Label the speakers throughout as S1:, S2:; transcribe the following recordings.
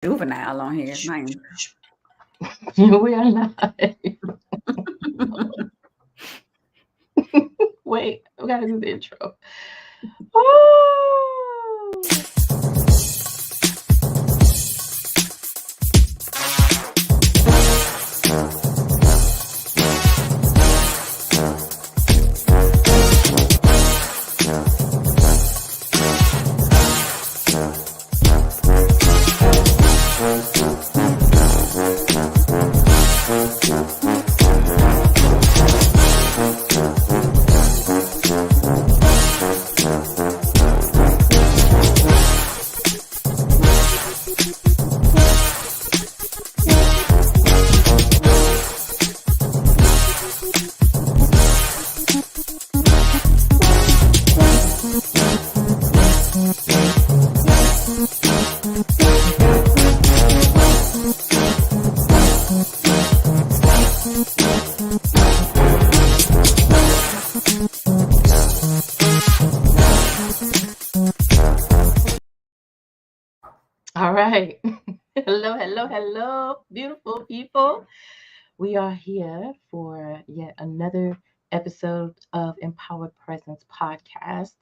S1: juvenile on here. Man.
S2: We are not. Wait, we gotta do the intro. Woo! All right. Hello, hello, hello, beautiful people. We are here for yet another episode of Empowered Presence Podcast.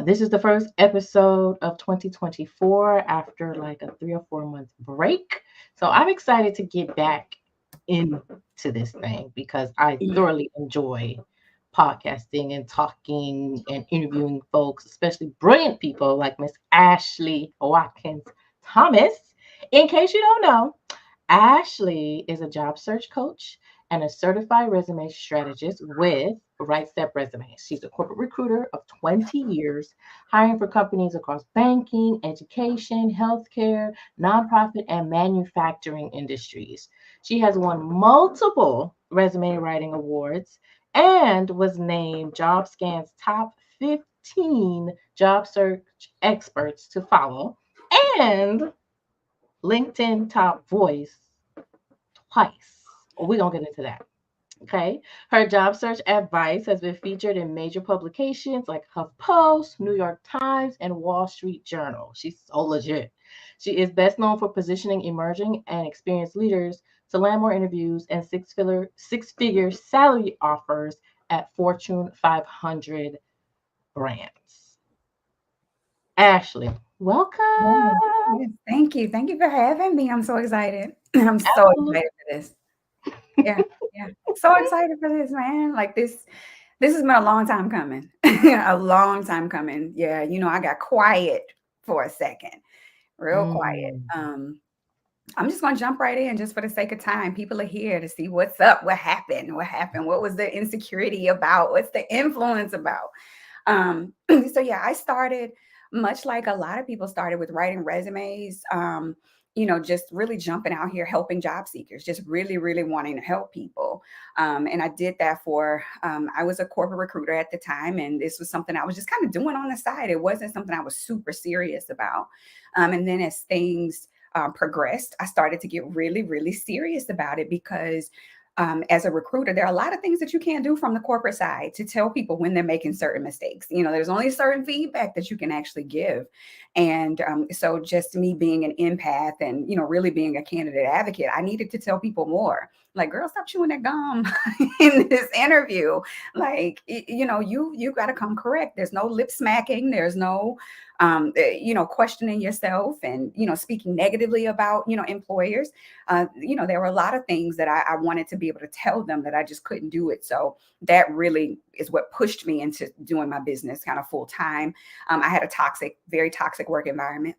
S2: This is the first episode of 2024 after like a 3 or 4 month break. So I'm excited to get back into this thing because I thoroughly enjoy podcasting and talking and interviewing folks, especially brilliant people like Miss Ashley Watkins Thomas. In case you don't know, Ashley is a job search coach and a certified resume strategist with Right Step Resumes. She's a corporate recruiter of 20 years, hiring for companies across banking, education, healthcare, nonprofit, and manufacturing industries. She has won multiple resume writing awards and was named JobScan's top 15 job search experts to follow and LinkedIn top voice twice. We're going to get into that. Okay. Her job search advice has been featured in major publications like HuffPost, New York Times, and Wall Street Journal. She's so legit. She is best known for positioning emerging and experienced leaders to land more interviews and six-figure salary offers at Fortune 500 brands. Ashley, welcome.
S1: Yes, thank you. Thank you for having me. I'm so excited. I'm so
S2: Absolutely.
S1: excited for this. Yeah, yeah. So excited for this, man. Like this has been a long time coming. A long time coming. Yeah, I got quiet for a second. Real quiet.
S2: Mm.
S1: I'm just gonna jump right in just for the sake of time. People are here to see what's up, what happened, what was the insecurity about, what's the influence about. So yeah, I started much like a lot of people started with writing resumes. Just really jumping out here helping job seekers, just really, really wanting to help people. And I did that I was a corporate recruiter at the time, and this was something I was just kind of doing on the side. It wasn't something I was super serious about. And then as things progressed, I started to get really, really serious about it because as a recruiter, there are a lot of things that you can't do from the corporate side to tell people when they're making certain mistakes. There's only certain feedback that you can actually give. And so just me being an empath and, really being a candidate advocate, I needed to tell people more. Like, girl, stop chewing that gum in this interview. Like, you got to come correct. There's no lip smacking. There's no questioning yourself and, speaking negatively about, employers. There were a lot of things that I wanted to be able to tell them that I just couldn't do it. So that really is what pushed me into doing my business kind of full time. I had a very toxic work environment.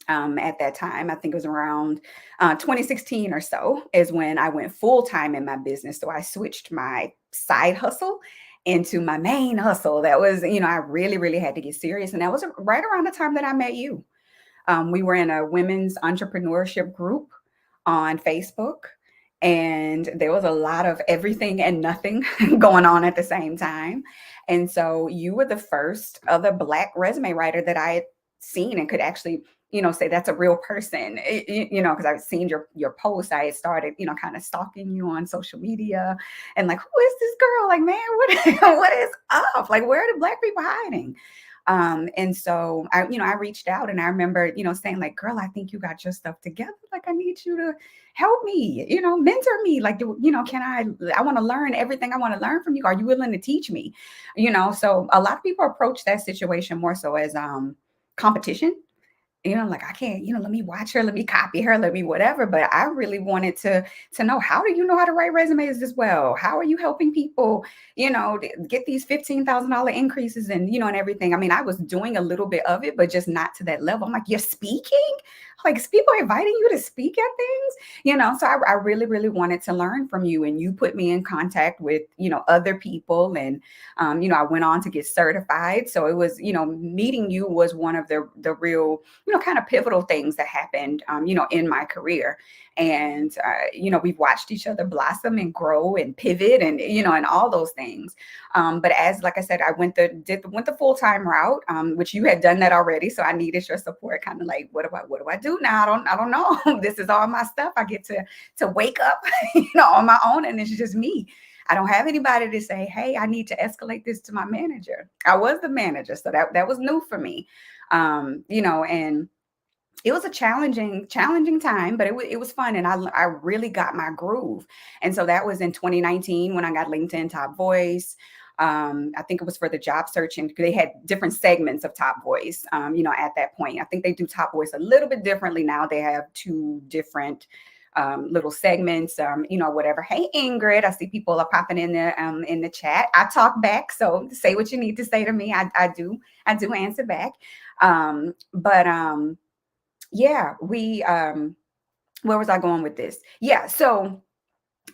S1: At that time, I think it was around 2016 or so is when I went full time in my business. So I switched my side hustle into my main hustle. That was, I really, really had to get serious. And that was right around the time that I met you. We were in a women's entrepreneurship group on Facebook, and there was a lot of everything and nothing going on at the same time. And so you were the first other Black resume writer that I had seen and could actually, say that's a real person, because I've seen your posts. I had started, kind of stalking you on social media and like, who is this girl? Like, man, what is up? Like, where are the Black people hiding? And so I reached out and I remember, saying like, girl, I think you got your stuff together. Like, I need you to help me, mentor me. Like, I want to learn everything I want to learn from you. Are you willing to teach me? So a lot of people approach that situation more so as competition. Like, I can't, let me watch her, let me copy her, let me whatever. But I really wanted to know, how do you know how to write resumes as well? How are you helping people, get these $15,000 increases and everything? I mean, I was doing a little bit of it, but just not to that level. I'm like, you're speaking? Like, people are inviting you to speak at things, So I really, really wanted to learn from you. And you put me in contact with, other people. And, I went on to get certified. So it was, meeting you was one of the real, kind of pivotal things that happened, in my career. And, we've watched each other blossom and grow and pivot and all those things. But like I said, I went the full-time route, which you had done that already. So I needed your support, kind of like, what do I do now? I don't know. This is all my stuff. I get to wake up, on my own, and it's just me. I don't have anybody to say, hey, I need to escalate this to my manager. I was the manager, so that was new for me. And it was a challenging time, but it was fun. And I really got my groove. And so that was in 2019 when I got LinkedIn Top Voice. I think it was for the job search, and they had different segments of Top Voice, at that point. I think they do Top Voice a little bit differently now. They have two different little segments, whatever. Hey, Ingrid, I see people are popping in the chat. I talk back, so say what you need to say to me. I do answer back. But yeah, where was I going with this? Yeah, so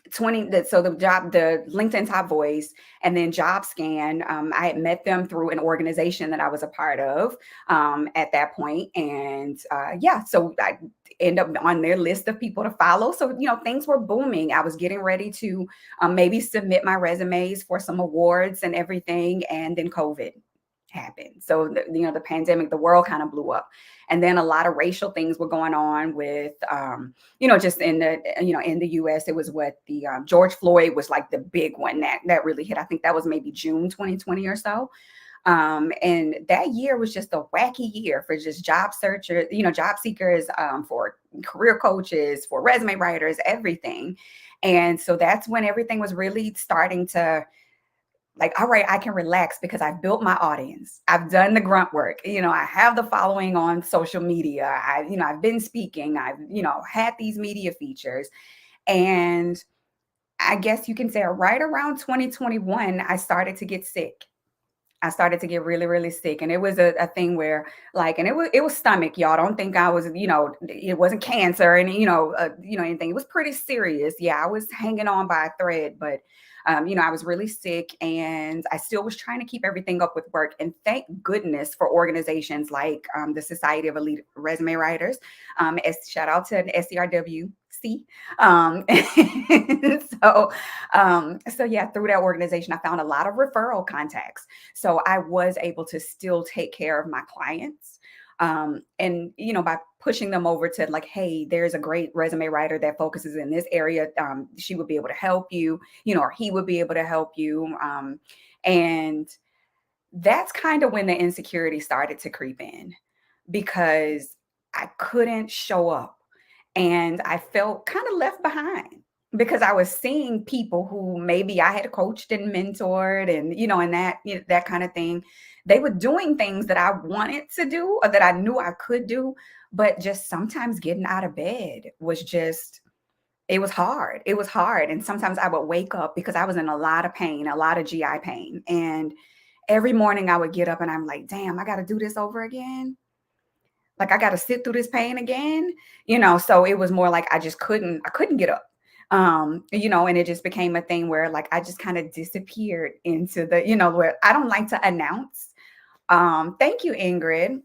S1: the LinkedIn Top Voice and then Job Scan, I had met them through an organization that I was a part of at that point. And so I end up on their list of people to follow. So, things were booming. I was getting ready to maybe submit my resumes for some awards and everything. And then COVID happened. So, the pandemic, the world kind of blew up. And then a lot of racial things were going on with, just in the US, it was what the George Floyd was like the big one that really hit. I think that was maybe June 2020 or so. And that year was just a wacky year for just job searchers, job seekers, for career coaches, for resume writers, everything. And so that's when everything was really starting to, like, all right, I can relax because I've built my audience. I've done the grunt work. I have the following on social media. I've been speaking. I've, had these media features. And I guess you can say right around 2021, I started to get sick. I started to get really, really sick. And it was a thing where, like, and it was stomach, y'all. Don't think I was, it wasn't cancer and, anything. It was pretty serious. Yeah, I was hanging on by a thread, but, I was really sick and I still was trying to keep everything up with work. And thank goodness for organizations like the Society of Elite Resume Writers. Shout out to the SCRWC. So yeah, through that organization, I found a lot of referral contacts. So I was able to still take care of my clients. And, by pushing them over to like, hey, there's a great resume writer that focuses in this area. She would be able to help you, or he would be able to help you. And that's kind of when the insecurity started to creep in, because I couldn't show up and I felt kind of left behind, because I was seeing people who maybe I had coached and mentored and, and that kind of thing. They were doing things that I wanted to do or that I knew I could do, but just sometimes getting out of bed was just, it was hard. It was hard. And sometimes I would wake up because I was in a lot of pain, a lot of GI pain. And every morning I would get up and I'm like, damn, I got to do this over again. Like, I got to sit through this pain again, so it was more like I couldn't get up. And it just became a thing where, like, I just kind of disappeared into the, where I don't like to announce. Thank you, Ingrid.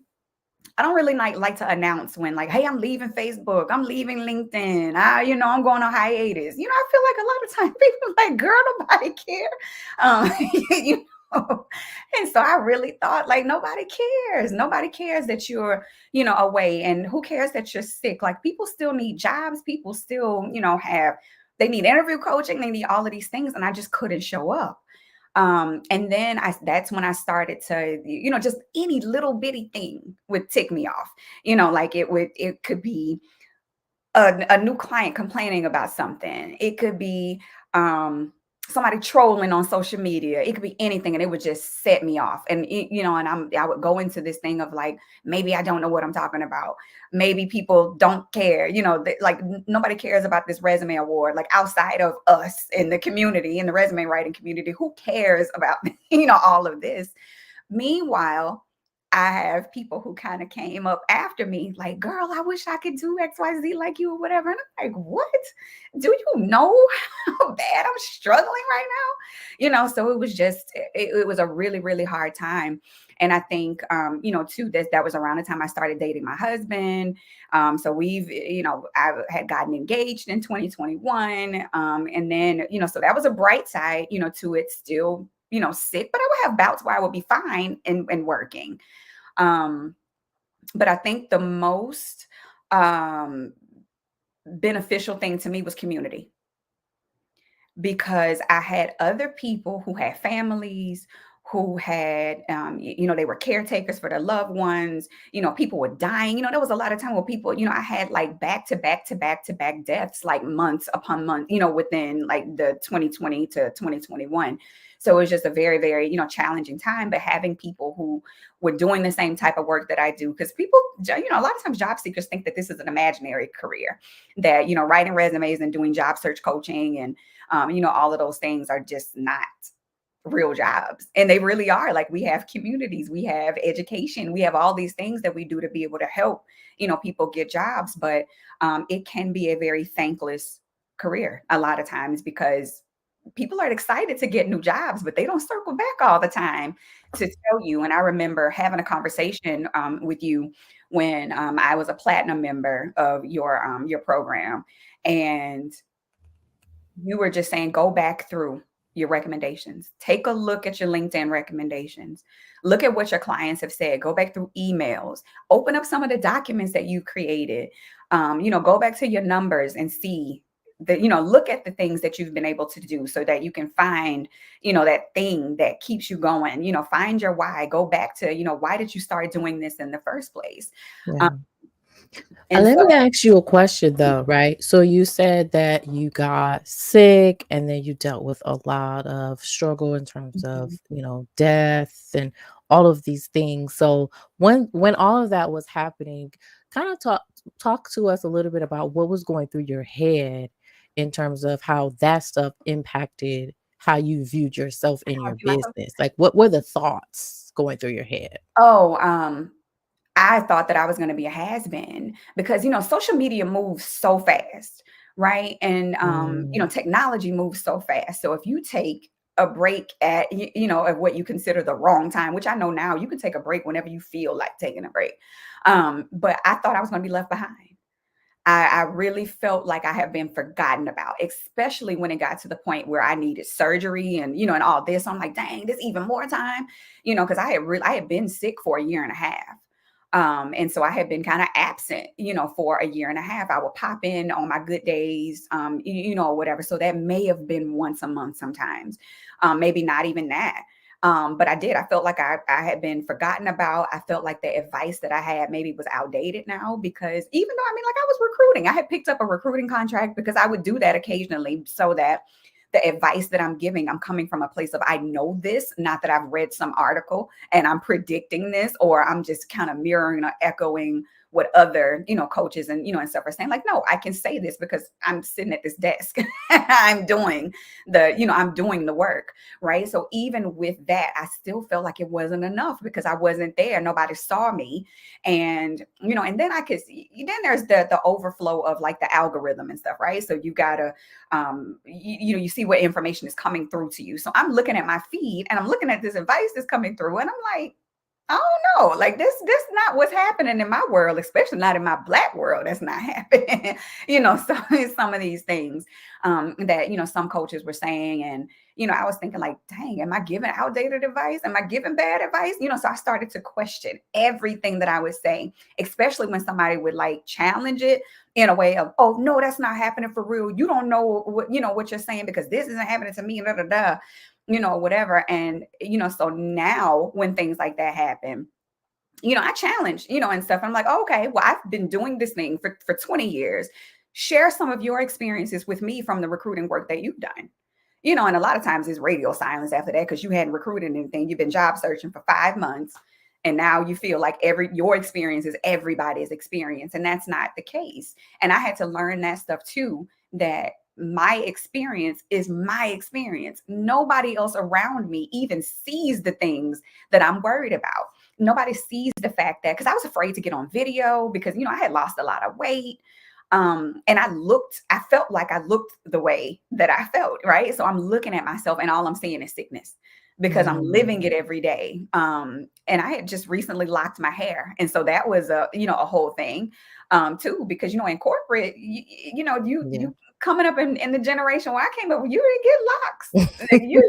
S1: I don't really like to announce when, like, hey, I'm leaving Facebook, I'm leaving LinkedIn, I'm going on hiatus. I feel like a lot of times people are like, girl, nobody care. You And so I really thought, like, nobody cares. Nobody cares that you're, away. And who cares that you're sick? Like, people still need jobs. People still, they need interview coaching. They need all of these things. And I just couldn't show up. And then that's when I started to, just any little bitty thing would tick me off. Like it could be a new client complaining about something. It could be somebody trolling on social media. It could be anything, and it would just set me off. And and I would go into this thing of like, maybe I don't know what I'm talking about. Maybe people don't care. Like nobody cares about this resume award. Like outside of us in the community, in the resume writing community, who cares about all of this? Meanwhile, I have people who kind of came up after me, like, girl, I wish I could do XYZ like you or whatever. And I'm like, what? Do you know how bad I'm struggling right now? So it was just, it was a really, really hard time. And I think, too, that was around the time I started dating my husband. So I had gotten engaged in 2021. And then, so that was a bright side, to it still, sick, but I would have bouts where I would be fine and working. But I think the most beneficial thing to me was community, because I had other people who had families, who had, they were caretakers for their loved ones. People were dying. There was a lot of time where people, I had like back to back to back to back deaths, like months upon month, within like the 2020 to 2021. So it was just a very, very, challenging time. But having people who were doing the same type of work that I do, because people, a lot of times job seekers think that this is an imaginary career, that, writing resumes and doing job search coaching and, all of those things are just not real jobs. And they really are. Like, we have communities, we have education, we have all these things that we do to be able to help, people get jobs. But it can be a very thankless career a lot of times, because people are excited to get new jobs, but they don't circle back all the time to tell you. And I remember having a conversation with you when I was a platinum member of your program, and you were just saying, go back through your recommendations. Take a look at your LinkedIn recommendations. Look at what your clients have said. Go back through emails. Open up some of the documents that you created. Go back to your numbers and see that, look at the things that you've been able to do, so that you can find, that thing that keeps you going. Find your why. Go back to, why did you start doing this in the first place? Um,
S2: Yeah.
S1: and
S2: Let
S1: so,
S2: me ask you a question though, right? So you said that you got sick and then you dealt with a lot of struggle in terms of,
S1: Mhm.
S2: death and all of these things. So when all of that was happening, kind of talk to us a little bit about what was going through your head in terms of how that stuff impacted how you viewed yourself in
S1: I'll
S2: your
S1: do myself.
S2: business. Like what were the thoughts going through your head?
S1: Oh, I thought that I was going to be a has-been, because, social media moves so fast, right? And,
S2: Mm,
S1: technology moves so fast. So if you take a break at, at what you consider the wrong time, which I know now you can take a break whenever you feel like taking a break. But I thought I was going to be left behind. I really felt like I have been forgotten about, especially when it got to the point where I needed surgery and, and all this. I'm like, dang, this even more time, because I had been sick for a year and a half. And so I had been kind of absent, for a year and a half. I would pop in on my good days, or whatever. So that may have been once a month sometimes, maybe not even that. But I did. I felt like I had been forgotten about. I felt like the advice that I had maybe was outdated now, because even though, I mean, like, I was recruiting, I had picked up a recruiting contract because I would do that occasionally, so that the advice that I'm giving, I'm coming from a place of, I know this, not that I've read some article and I'm predicting this, or I'm just kind of mirroring or echoing what other, coaches and, and stuff are saying. Like, no, I can say this because I'm sitting at this desk. I'm doing I'm doing the work. Right. So even with that, I still felt like it wasn't enough because I wasn't there. Nobody saw me. And, and then I could see, then there's the overflow of like the algorithm and stuff. Right. So you gotta, you see what information is coming through to you. So I'm looking at my feed and I'm looking at this advice that's coming through, and I'm like, I don't know, like this not what's happening in my world, especially not in my Black world. That's not happening. So some of these things that, some coaches were saying. And, I was thinking like, dang, am I giving outdated advice? Am I giving bad advice? So I started to question everything that I was saying, especially when somebody would like challenge it in a way of, oh, no, that's not happening for real. You don't know what, what you're saying, because this isn't happening to me. Da, da, da. whatever. And, so now when things like that happen, I challenge, and stuff. I'm like, oh, okay, well, I've been doing this thing for 20 years. Share some of your experiences with me from the recruiting work that you've done. And a lot of times it's radio silence after that because you hadn't recruited anything. You've been job searching for 5 months. And now you feel like your experience is everybody's experience. And that's not the case. And I had to learn that stuff too, that my experience is my experience. Nobody else around me even sees the things that I'm worried about. Nobody sees the fact that, because I was afraid to get on video because, I had lost a lot of weight. And I felt like I looked the way that I felt, right? So I'm looking at myself and all I'm seeing is sickness because I'm living it every day. And I had just recently locked my hair. And so that was a whole thing, too, because, in corporate, you coming up in the generation where I came up, you didn't get locks. You,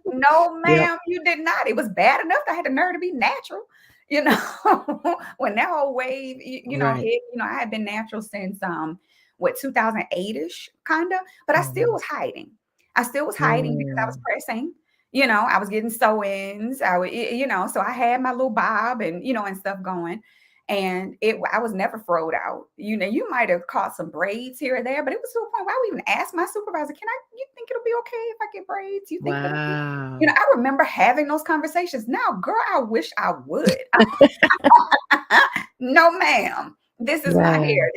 S1: no,
S2: Yep.
S1: ma'am, you did not. It was bad enough. I had the nerve to be natural. When that whole wave,
S2: Right.
S1: hit, I had been natural since 2008ish, kind of, but I still was hiding. I still was hiding because I was
S2: Mm.
S1: pressing. I was getting sew-ins. So I had my little bob and and stuff going. And I was never throwed out. You might have caught some braids here or there, but it was to a point where I would even ask my supervisor, you think it'll be okay if I get braids? You think it'll be,
S2: Wow.
S1: I remember having those conversations. Now, girl, I wish I would. No, ma'am. This is my
S2: Yeah.
S1: hair.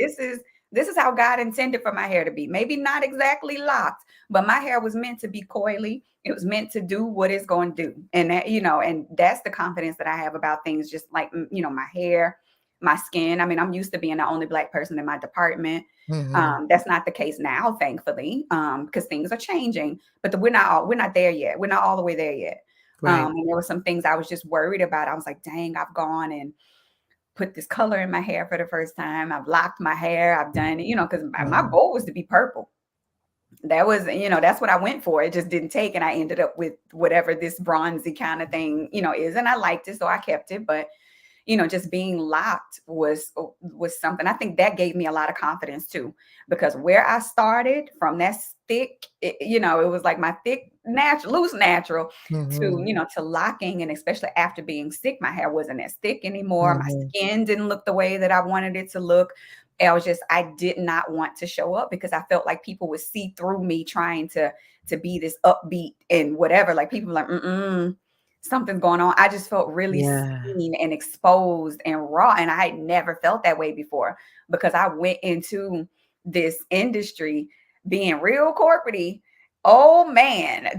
S1: This is how God intended for my hair to be. Maybe not exactly locked, but my hair was meant to be coily. It was meant to do what it's going to do. And that, and that's the confidence that I have about things, just like, my hair, my skin. I mean, I'm used to being the only Black person in my department.
S2: Mhm.
S1: That's not the case now, thankfully, because things are changing. But we're not there yet. We're not all the way there yet.
S2: Right.
S1: And there were some things I was just worried about. I was like, dang, I've gone and put this color in my hair for the first time. I've locked my hair. I've done it, because my
S2: Mhm.
S1: goal was to be purple. That was, that's what I went for. It just didn't take. And I ended up with whatever this bronzy kind of thing, is. And I liked it. So I kept it. But just being locked was something. I think that gave me a lot of confidence too, because where I started from that thick, it was like my thick natural, loose natural to,
S2: Mhm.
S1: to locking. And especially after being sick, my hair wasn't as thick anymore. My
S2: Mhm.
S1: skin didn't look the way that I wanted it to look. I did not want to show up because I felt like people would see through me trying to be this upbeat and whatever. Like people were like, something's going on. I just felt really
S2: Yeah.
S1: seen and exposed and raw. And I had never felt that way before because I went into this industry being real corporate. Oh man.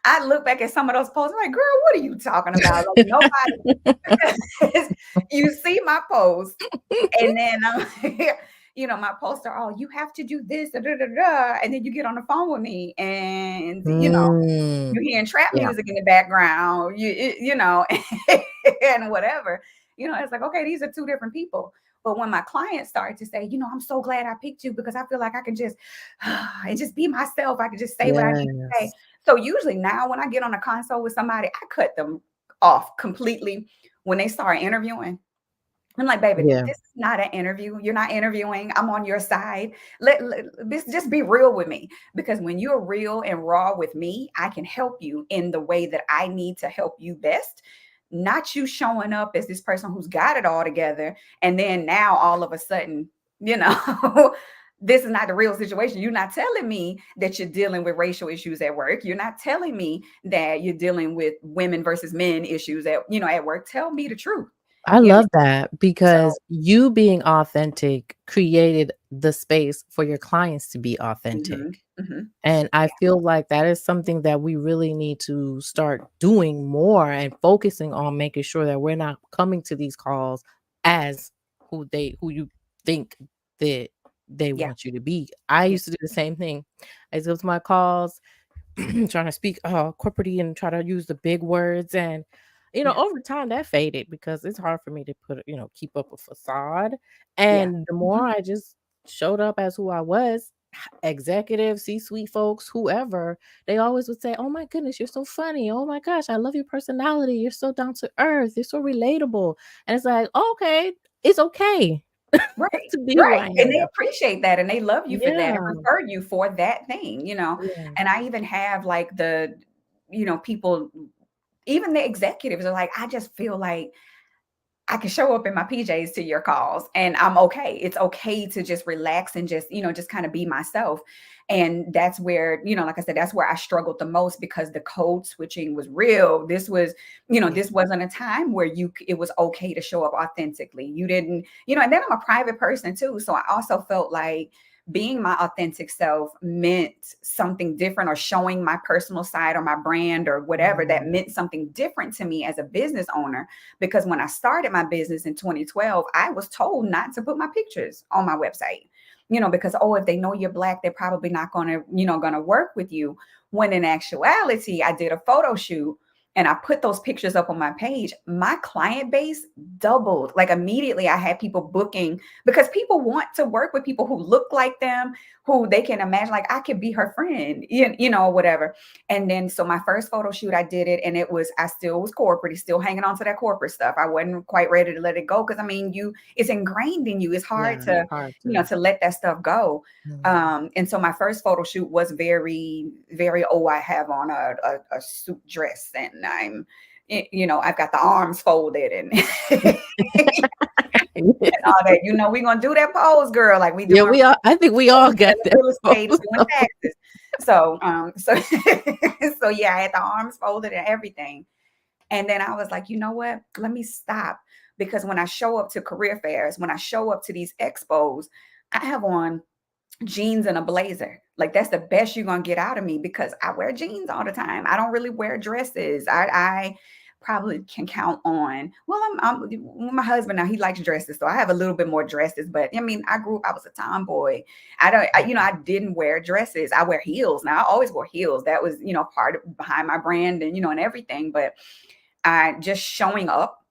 S1: I look back at some of those posts, I'm like, girl, what are you talking about? Like nobody you see my post and then my posts are all, you have to do this, da, da, da, da. And then you get on the phone with me and
S2: Mm.
S1: you're hearing trap
S2: Yeah.
S1: music in the background, and whatever. It's like, okay, these are two different people. But when my clients started to say, I'm so glad I picked you because I feel like I can just and just be myself. I can just say what I need to say.
S2: Yes.
S1: So usually now when I get on a console with somebody, I cut them off completely when they start interviewing. I'm like, baby,
S2: Yeah.
S1: this is not an interview. You're not interviewing. I'm on your side. This just be real with me because when you're real and raw with me, I can help you in the way that I need to help you best. Not you showing up as this person who's got it all together. And then now all of a sudden, this is not the real situation. You're not telling me that you're dealing with racial issues at work. You're not telling me that you're dealing with women versus men issues at work. Tell me the truth.
S2: I
S1: You know,
S2: love that
S1: so
S2: because you being authentic created the space for your clients to be authentic.
S1: mhm, mhm.
S2: And I
S1: Yeah,
S2: feel like that is something that we really need to start doing more and focusing on making sure that we're not coming to these calls as who you think that they
S1: yeah,
S2: want you to be. I
S1: yeah,
S2: used to do the same thing. I used to go to my calls trying to speak corporate and try to use the big words and
S1: yeah,
S2: over time that faded because it's hard for me to keep up a facade,
S1: yeah.
S2: and the more
S1: Mhm.
S2: I just showed up as who I was, executives, C-suite folks, whoever, they always would say, "Oh my goodness, you're so funny. Oh my gosh, I love your personality. You're so down to earth. You're so relatable." And it's like, "Okay, it's okay."
S1: Right,
S2: to be who
S1: right,
S2: I
S1: and they
S2: am.
S1: appreciate that, and they love you for that and
S2: Yeah.
S1: prefer you for that thing,
S2: Yeah.
S1: and I even have, like, people, even the executives are like, "I just feel like I can show up in my PJs to your calls and I'm okay. It's okay to just relax and just, just kind of be myself." And that's where, like I said, that's where I struggled the most because the code switching was real. This was,
S3: Yeah.
S1: this wasn't a time where it was okay to show up authentically. You didn't, and then I'm a private person too. So I also felt like being my authentic self meant something different, or showing my personal side or my brand or whatever, that
S2: Mm.
S1: meant something different to me as a business owner. Because when I started my business in 2012, I was told not to put my pictures on my website, because, oh, if they know you're Black, they're probably not going to, going to work with you. When in actuality, I did a photo shoot and I put those pictures up on my page. My client base doubled. Like, immediately I had people booking, because people want to work with people who look like them, who they can imagine, like, I could be her friend, whatever. And then, so my first photo shoot, I did it, and I still was corporate, still hanging on to that corporate stuff. I wasn't quite ready to let it go. Cause I mean, it's ingrained in you. It's hard
S3: Yeah.
S1: to,
S2: Hard to.
S1: to let that stuff go.
S3: Mhm.
S1: And so my first photo shoot was very, very, oh, I have on a suit dress, and I've got the arms folded and, and all that. We're gonna do that pose, girl, like we
S2: Yeah,
S1: doing
S2: we all I think we all got that
S1: real estate,
S2: photo.
S1: doing taxes. So so yeah, I had the arms folded and everything. And then I was like, you know what? Let me stop. Because when I show up to career fairs, when I show up to these expos, I have on jeans and a blazer. Like, that's the best you're gonna get out of me, because I wear jeans all the time. I don't really wear dresses. I probably can count on, well, my husband now, he likes dresses, so I have a little bit more dresses. But I mean, I was a tomboy. I didn't wear dresses. I wear heels now. I always wore heels. That was, part of behind my brand, and and everything. But I just showing up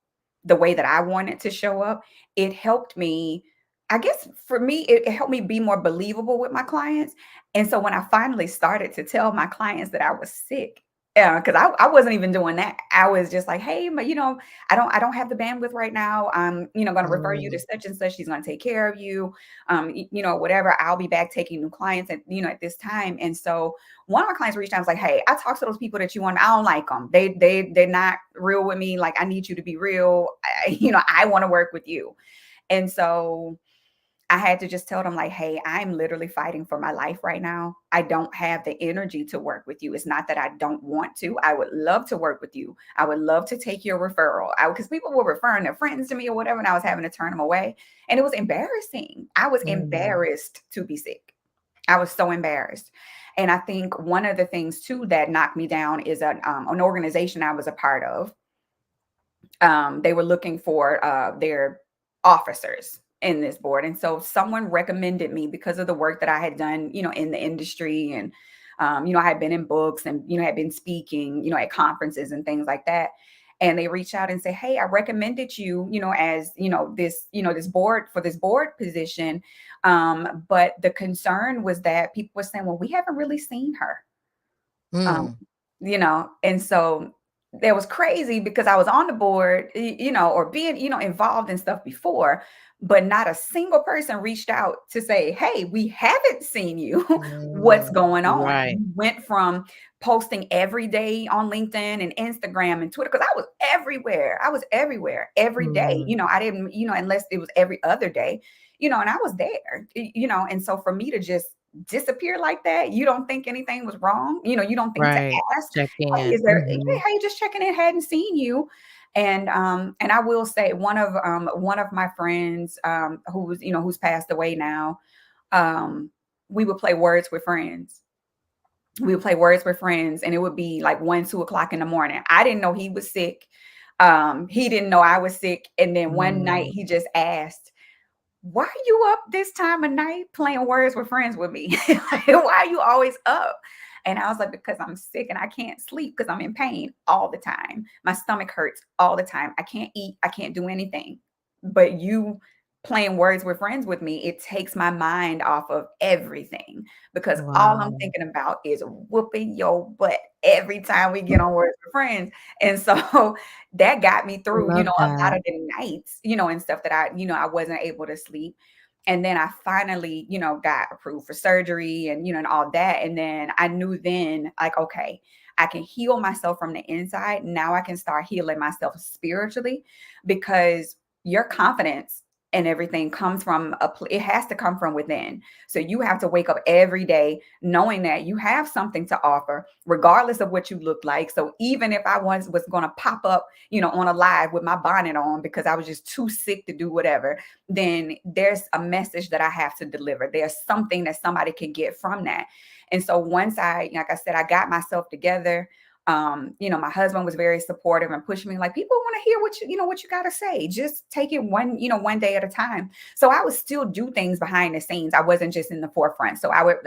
S1: the way that I wanted to show up, it helped me. I guess for me, it helped me be more believable with my clients. And so when I finally started to tell my clients that I was sick, because I wasn't even doing that. I was just like, hey, but I don't have the bandwidth right now. I'm, going to refer you to
S3: Mm.
S1: such and such. She's going to take care of you. Whatever. I'll be back taking new clients at this time. And so one of my clients reached out and was like, hey, I talked to those people that you want. I don't like them. They're not real with me. Like, I need you to be real. I want to work with you. And so I had to just tell them, like, hey, I'm literally fighting for my life right now. I don't have the energy to work with you. It's not that I don't want to. I would love to work with you. I would love to take your referral. Because people were referring their friends to me or whatever, and I was having to turn them away. And it was embarrassing. I was
S3: Mm.
S1: embarrassed to be sick. I was so embarrassed. And I think one of the things too that knocked me down is an organization I was a part of. They were looking for their officers in this board. And so someone recommended me because of the work that I had done, in the industry. And, I had been in books and, had been speaking, at conferences and things like that. And they reach out and say, hey, I recommended you, as, this board, for this board position. But the concern was that people were saying, well, we haven't really seen her. Um,
S3: Mm.
S1: and so that was crazy because I was on the board, or being, involved in stuff before, but not a single person reached out to say, hey, we haven't seen you. What's
S3: Mm.
S1: going on?
S3: Right.
S1: You went from posting every day on LinkedIn and Instagram and Twitter, because I was everywhere. I was everywhere every day.
S2: Mm.
S1: I didn't, unless it was every other day, and I was there, and so for me to just disappear like that, you don't think anything was wrong. You don't think to
S3: Right.
S1: ask,
S3: Check
S1: hey,
S3: in.
S1: is there, hey,
S3: Mhm.
S1: how you just checking in, hadn't seen you. And I will say one of my friends who's passed away now, um we would play words with friends. We would play words with friends, and it would be like 1, 2 o'clock in the morning. I didn't know he was sick. He didn't know I was sick. And then one night
S3: Mm.
S1: he just asked, why are you up this time of night playing words with friends with me? Like, why are you always up? And I was like, because I'm sick and I can't sleep because I'm in pain all the time. My stomach hurts all the time. I can't eat. I can't do anything. But you playing words with friends with me, it takes my mind off of everything because all I'm
S2: Wow.
S1: thinking about is whooping your butt every time we get on words with friends. And so that got me
S2: I
S1: through,
S2: love
S1: a lot
S2: that.
S1: of the nights, and stuff that I wasn't able to sleep. And then I finally, got approved for surgery and, and all that. And then I knew then, like, okay, I can heal myself from the inside. Now I can start healing myself spiritually because your confidence and everything comes from it has to come from within. So you have to wake up every day knowing that you have something to offer regardless of what you look like. So even if I once was going to pop up, on a live with my bonnet on because I was just too sick to do whatever, then there's a message that I have to deliver. There's something that somebody can get from that. And so once like I said, I got myself together. My husband was very supportive and pushing me like, people want to hear what you got to say. Just take it one day at a time. So I would still do things behind the scenes. I wasn't just in the forefront. So I would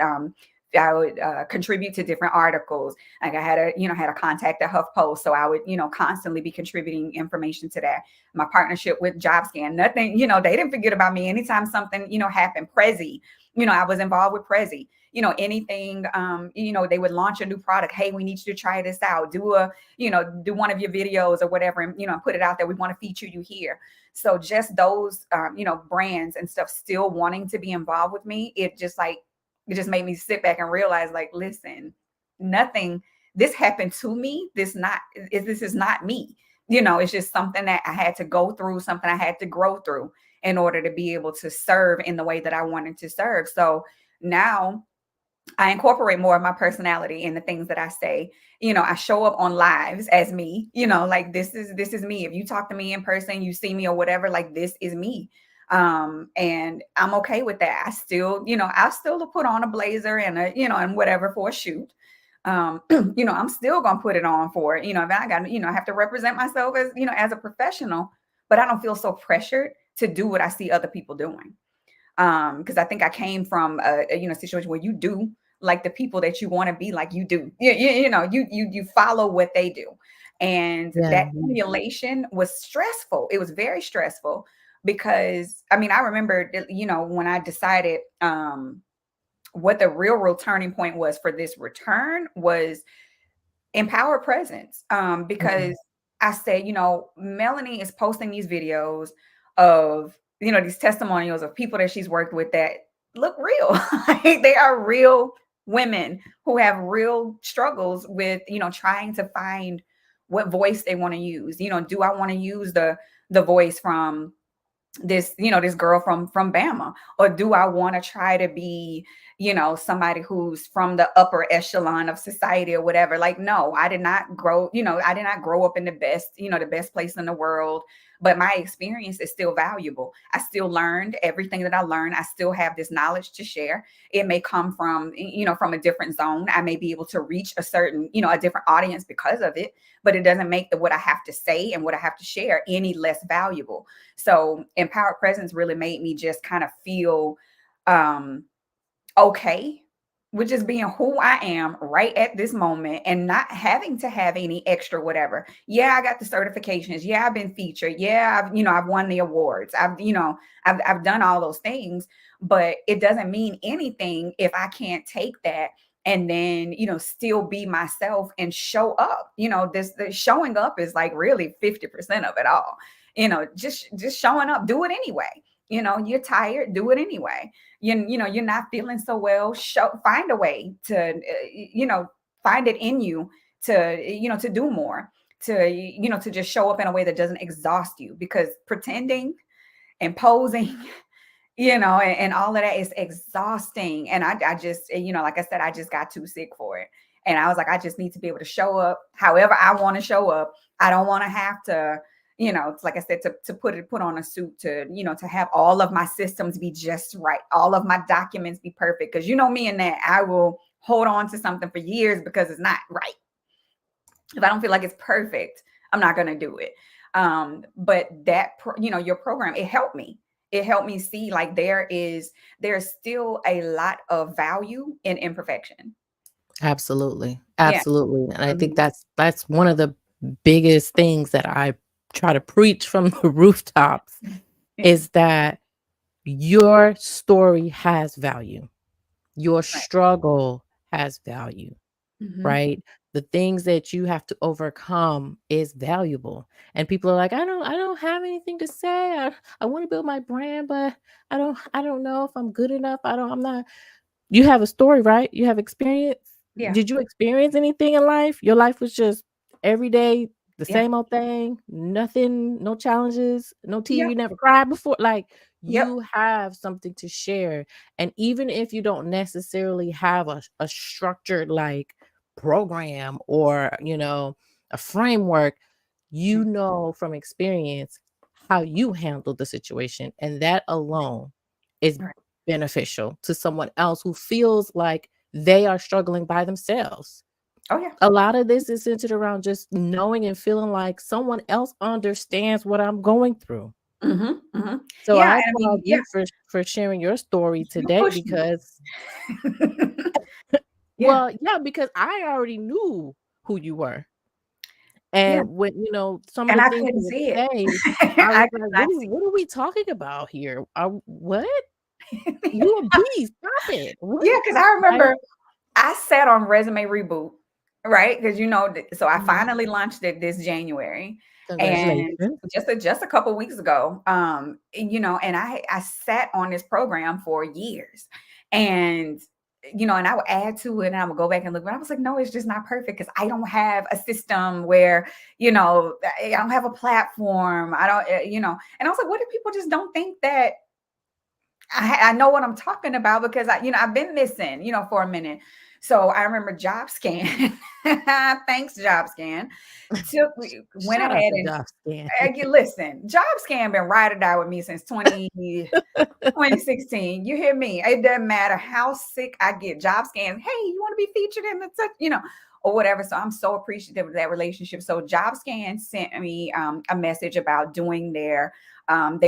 S1: contribute to different articles. Like I had a contact at HuffPost. So I would, constantly be contributing information to that. My partnership with JobScan, nothing, they didn't forget about me. Anytime something, happened, Prezi, I was involved with Prezi, anything, they would launch a new product. Hey, we need you to try this out. Do one of your videos or whatever, and, put it out there. We want to feature you here. So just those, brands and stuff still wanting to be involved with me. It just made me sit back and realize, like, listen, nothing, this happened to me. This is not me. It's just something that I had to go through, something I had to grow through in order to be able to serve in the way that I wanted to serve. So now I incorporate more of my personality in the things that I say. I show up on lives as me, like this is me. If you talk to me in person, you see me or whatever, like this is me. And I'm okay with that. I still put on a blazer and and whatever for a shoot. I'm still gonna put it on for, if I got, I have to represent myself as, as a professional, but I don't feel so pressured to do what I see other people doing. Because I think I came from a situation where you do like the people that you want to be like you do. You follow what they do. And
S2: Yeah.
S1: that emulation was stressful. It was very stressful because I mean, I remember when I decided what the real turning point was for this return was empower presence.
S2: Mhm.
S1: Because I said, Melanie is posting these videos of, these testimonials of people that she's worked with that look real. Like, they are real women who have real struggles with, trying to find what voice they want to use. Do I want to use the voice from this girl from Bama, or do I want to try to be somebody who's from the upper echelon of society or whatever? Like, no, I did not grow up in the best place in the world, but my experience is still valuable. I still learned everything that I learned. I still have this knowledge to share. It may come from from a different zone. I may be able to reach a certain a different audience because of it, but it doesn't make what I have to say and what I have to share any less valuable. So empowered presence really made me just kind of feel um, okay with just being who I am right at this moment and not having to have any extra whatever. Yeah, I got the certifications. Yeah, I've been featured. Yeah, I've won the awards. I've done all those things, but it doesn't mean anything if I can't take that and then still be myself and show up. The showing up is like really 50% of it all. Just showing up, do it anyway. You're tired, do it anyway. You're not feeling so well, find a way to find it in you to to do more, to just show up in a way that doesn't exhaust you, because pretending and posing and all of that is exhausting. And I just, like I said, I just got too sick for it. And I was like, I just need to be able to show up however I want to show up. I don't want to have to, it's like I said, to put on a suit, to, to have all of my systems be just right. All of my documents be perfect. Cause me and that I will hold on to something for years because it's not right. If I don't feel like it's perfect, I'm not going to do it. But your program, it helped me see like there's still a lot of value in imperfection.
S2: Absolutely.
S1: Yeah.
S2: Absolutely. And I think
S1: Mhm.
S2: that's one of the biggest things that I try to preach from the rooftops
S1: Yeah.
S2: is that Your story has value. Your
S1: Right.
S2: struggle has value,
S1: Mm-hmm.
S2: right? The things that you have to overcome is valuable. And people are like, I don't have anything to say. I want to build my brand, but I don't know if I'm good enough. I'm not. You have a story, right? You have experience.
S1: Yeah.
S2: Did you experience anything in life? Your life was just every day the
S1: Yeah.
S2: same old thing, nothing, no challenges, no tear.
S1: Yep.
S2: You never cried before. Like
S1: Yep.
S2: you have something to share. And even if you don't necessarily have a structured like program or, a framework,
S1: Mm.
S2: from experience how you handled the situation. And that alone is
S1: Right.
S2: beneficial to someone else who feels like they are struggling by themselves.
S1: Oh yeah.
S2: A lot of this is centered around just knowing and feeling like someone else understands what I'm going through.
S1: Mm-hmm. Mm-hmm.
S2: So
S1: Yeah.
S2: I
S1: And I
S2: applaud
S1: mean, yeah,
S2: you for sharing your story
S1: you
S2: today
S1: push me.
S2: because,
S1: Yeah.
S2: well, yeah, because I already knew who you were.
S1: Yeah.
S2: And when, some of
S1: And
S2: the
S1: I
S2: things
S1: couldn't
S2: you would
S1: see it.
S2: say, I
S1: I
S2: was
S1: could
S2: like,
S1: not see
S2: what are we talking about here? What?
S1: it.
S2: You a beast. Stop it. What?
S1: Yeah, because I
S2: Right?
S1: remember I sat on Resume Reboot, right? Because so I
S2: Mhm.
S1: finally launched it this January, and
S2: Congratulations.
S1: just a couple weeks ago, and I sat on this program for years, and and I would add to it, and I would go back and look, but I was like, no, it's just not perfect because I don't have a system where I don't have a platform. I don't, and I was like, what if people just don't think that I know what I'm talking about because I've been missing, for a minute. So I remember JobScan. Thanks, JobScan. Went
S2: Shout out
S1: ahead
S2: to
S1: and
S2: Job Scan.
S1: listen, JobScan been ride or die with me since 2016. You hear me? It doesn't matter how sick I get. JobScan, hey, you want to be featured in the or whatever. So I'm so appreciative of that relationship. So JobScan sent me a message about doing they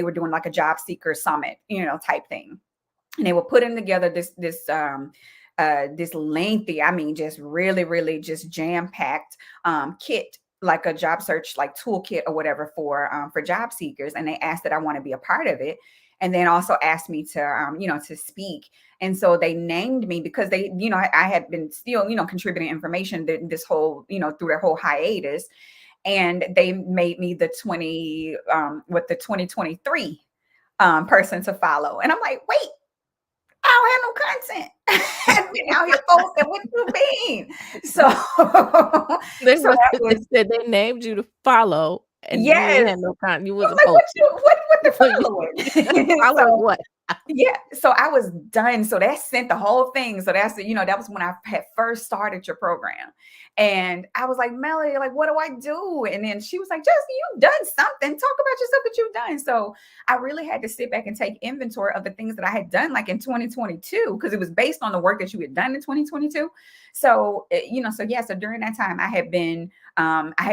S1: were doing like a job seeker summit, type thing. And they were putting together this lengthy, I mean, just really, really just jam-packed kit, like a job search, like toolkit or whatever for job seekers. And they asked that I want to be a part of it. And then also asked me to speak. And so they named me because I had been still, contributing information this whole, through their whole hiatus. And they made me the 2023 person to follow. And I'm like, wait, I don't have no content. I've been out here posting. What you mean? So,
S2: They
S1: so
S2: must
S1: that
S2: they
S1: was
S2: said they named you to follow, and you ain't
S1: yes.
S2: had no con you
S1: I was
S2: wasn't
S1: like, what
S2: posted.
S1: you what
S2: So you
S1: the following?
S2: following what?
S1: Yeah, so I was done. So that sent the whole thing. So that was when I had first started your program. And I was like, Melody, like, what do I do? And then she was like, just you've done something. Talk about yourself that you've done. So I really had to sit back and take inventory of the things that I had done like in 2022, because it was based on the work that you had done in 2022. So, so during that time I had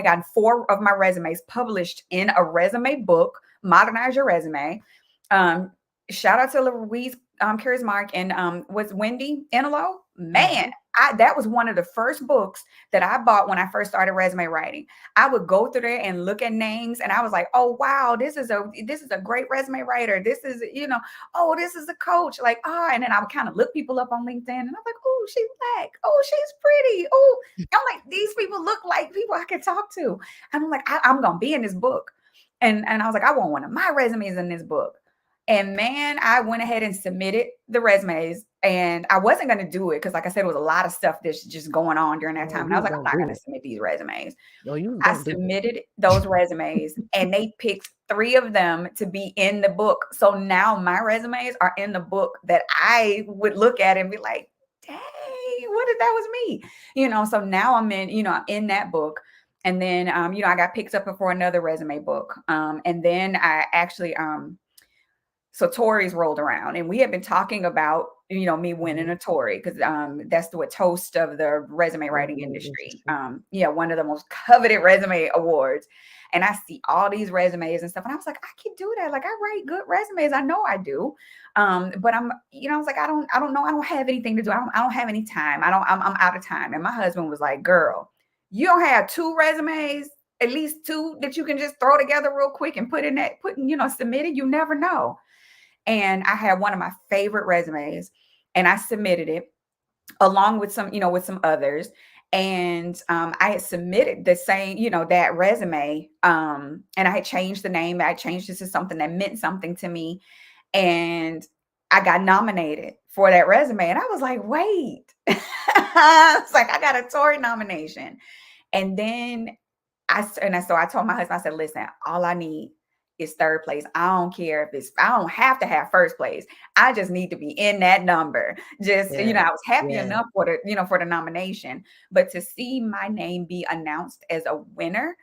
S1: gotten 4 of my resumes published in a resume book, Modernize Your Resume. Um, Shout out to Louise Kurzmark and was Wendy Enelo. Man,
S2: Mhm.
S1: that was one of the first books that I bought when I first started resume writing. I would go through there and look at names, and I was like, "Oh wow, this is a great resume writer. This is oh, this is a coach." Like and then I would kind of look people up on LinkedIn, and I'm like, "Oh, she's black. Oh, she's pretty. Oh," I'm like, these people look like people I could talk to. And I'm like, I'm gonna be in this book, and I was like, I want one of my resumes in this book. And man, I went ahead and submitted the resumes, and I wasn't going to do it because, like I said, it was a lot of stuff that's just going on during that
S2: Oh,
S1: time. And
S2: you
S1: I was
S2: was
S1: like,
S2: gonna
S1: I'm not
S2: do
S1: going to
S2: it.
S1: submit these resumes.
S2: Oh, you was
S1: I
S2: gonna do it.
S1: submitted those resumes, and they picked 3 of them to be in the book. So now my resumes are in the book that I would look at and be like, dang, what if that was me? So now I'm in that book. And then, I got picked up for another resume book. And then I actually, so Tories rolled around, and we had been talking about me winning
S2: Mhm.
S1: a Tory because that's the toast of the resume writing
S2: Resume
S1: industry.
S2: industry.
S1: Yeah, one of the most coveted resume awards. And I see all these resumes and stuff, and I was like, I can do that. Like, I write good resumes. I know I do. But I was like, I don't know. I don't have anything to do. I don't have any time. I'm out of time. And my husband was like, girl, you don't have 2 resumes, at least 2 that you can just throw together real quick and put submit it. You never know. And I had one of my favorite resumes, and I submitted it along with some, with some others. And I had submitted the same, that resume. And I had changed the name. I changed it to something that meant something to me. And I got nominated for that resume. And I was like, wait. It's like, I got a Tory nomination. And then so I told my husband, I said, listen, all I need is third place. I don't care if I don't have to have first place. I just need to be in that number. Just,
S2: Yeah.
S1: I was happy
S2: Yeah.
S1: enough for for the nomination, but to see my name be announced as a winner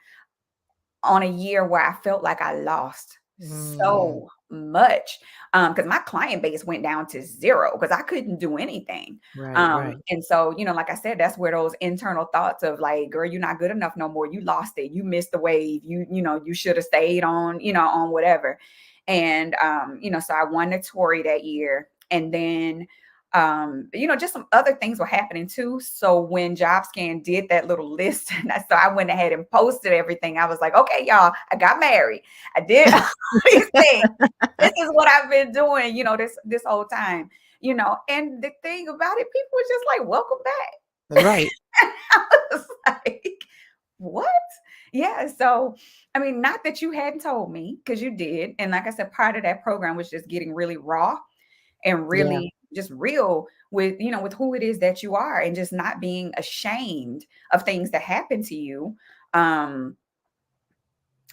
S1: on a year where I felt like I lost
S2: Mm.
S1: so much, because my client base went down to zero because I couldn't do anything.
S2: Right. Right.
S1: And so, like I said, that's where those internal thoughts of like, girl, you're not good enough no more. You lost it. You missed the wave. You should have stayed on, on whatever. And, so I won the Tory that year. And then, just some other things were happening too. So when JobScan did that little list, so I went ahead and posted everything. I was like, okay, y'all, I got married. I did all these things. This is what I've been doing, this whole time, and the thing about it, people were just like, welcome back.
S2: Right.
S1: I was like, what? Yeah. So, I mean, not that you hadn't told me, because you did. And like I said, part of that program was just getting really raw and
S2: Yeah.
S1: really just real with, with who it is that you are, and just not being ashamed of things that happen to you. Um,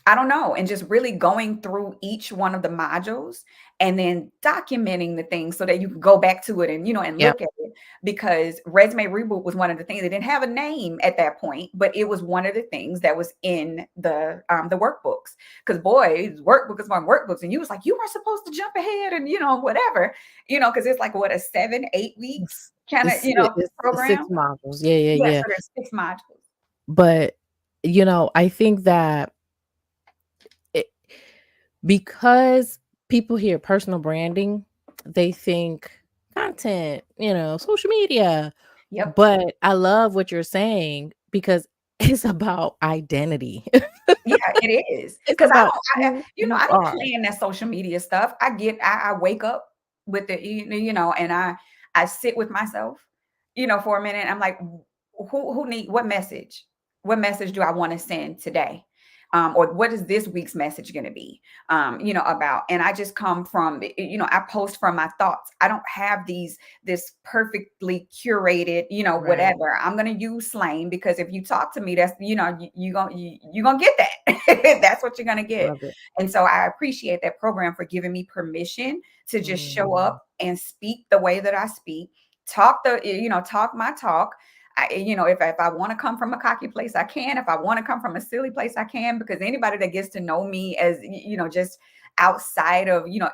S1: I don't know. And just really going through each one of the modules and then documenting the things so that you can go back to it and, and
S2: Yep.
S1: look at it. Because Resume Reboot was one of the things. They didn't have a name at that point, but it was one of the things that was in the workbooks. Because boy, workbook is one workbooks. And you was like, you weren't supposed to jump ahead and, whatever, because it's like what, a 7-8 weeks kind of,
S2: It's six
S1: program.
S2: modules. Yeah. Yeah.
S1: Yeah.
S2: Yeah.
S1: So there's 6 modules.
S2: But I think that it, because people hear personal branding, they think content, social media.
S1: Yep.
S2: But I love what you're saying because it's about identity.
S1: Yeah, it is.
S2: It's
S1: Because
S2: about who you
S1: I don't
S2: are.
S1: plan that social media stuff. I wake up with the, and I sit with myself, for a minute. I'm like, who need what message? What message do I want to send today? Or what is this week's message going to be, about? And I just come from, I post from my thoughts. I don't have this perfectly curated,
S2: Right.
S1: whatever. I'm going to use slang because if you talk to me, that's, you're going to get that. That's what you're going to get.
S2: Love it.
S1: And so I appreciate that program for giving me permission to just show
S2: Mhm.
S1: up and speak the way that I speak, talk my talk. If I want to come from a cocky place, I can. If I want to come from a silly place, I can, because anybody that gets to know me as, just outside of, even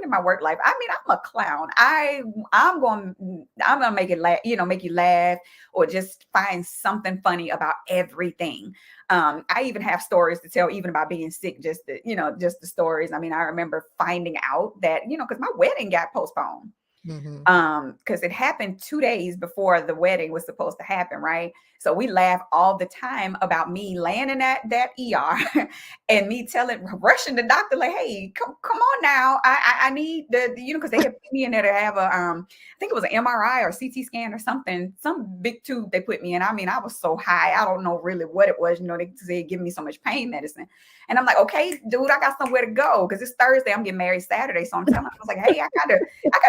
S1: in my work life, I mean, I'm a clown. I'm going to make it laugh, make you laugh, or just find something funny about everything. I even have stories to tell, even about being sick, just the stories. I mean, I remember finding out that, because my wedding got postponed,
S2: Mhm.
S1: because it happened 2 days before the wedding was supposed to happen, right? So we laugh all the time about me laying in that ER and me rushing the doctor like, hey, come on now, I need because they had put me in there to have I think it was an MRI or CT scan or something, some big tube they put me in. I mean, I was so high, I don't know really what it was. They said give me so much pain medicine, and I'm like, okay, dude, I got somewhere to go because it's Thursday. I'm getting married Saturday, so I'm telling him, I was like, hey, I gotta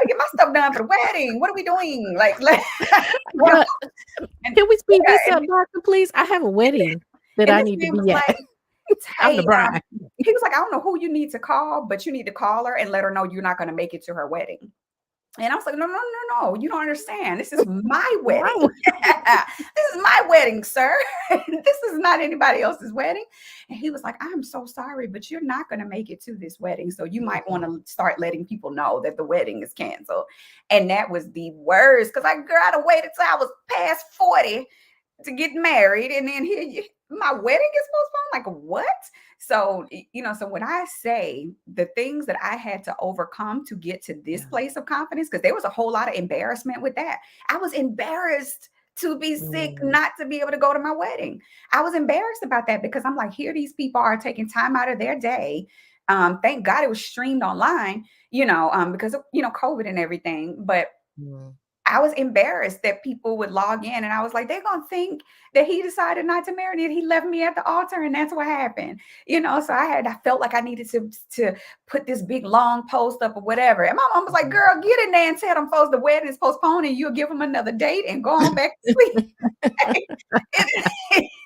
S1: get my stuff done for the wedding. What are we doing? Like, you know,
S2: But
S1: and,
S2: can we speed
S1: yeah,
S2: this
S1: and,
S2: up, doctor, please? I have a wedding that
S1: and
S2: I
S1: this
S2: need to
S1: man was
S2: be at.
S1: like,
S2: I'm the
S1: hey,
S2: bride.
S1: he was like, I don't know who you need to call, but you need to call her and let her know you're not going to make it to her wedding. And I was like, no, no, no, no, you don't understand. This is my wedding.
S2: Wow.
S1: This is my wedding, sir. This is not anybody else's wedding. And he was like, I'm so sorry, but you're not going to make it to this wedding. So you might want to start letting people know that the wedding is canceled. And that was the worst, because girl, I'd have waited till I was past 40 to get married. And then my wedding is postponed. Like, what? So, so when I say the things that I had to overcome to get to this
S2: Yeah.
S1: place of confidence, because there was a whole lot of embarrassment with that. I was embarrassed to be sick,
S2: Mm.
S1: not to be able to go to my wedding. I was embarrassed about that because I'm like, here these people are taking time out of their day, Thank God it was streamed online, because of, COVID and everything. But
S2: Mm.
S1: I was embarrassed that people would log in, and I was like, they're gonna think that he decided not to marry me, and he left me at the altar, and that's what happened. So I felt like I needed to put this big long post up or whatever. And my mom was like,
S2: Mhm.
S1: girl, get in there and tell them folks the wedding is postponed, and you'll give them another date and go on back to sleep.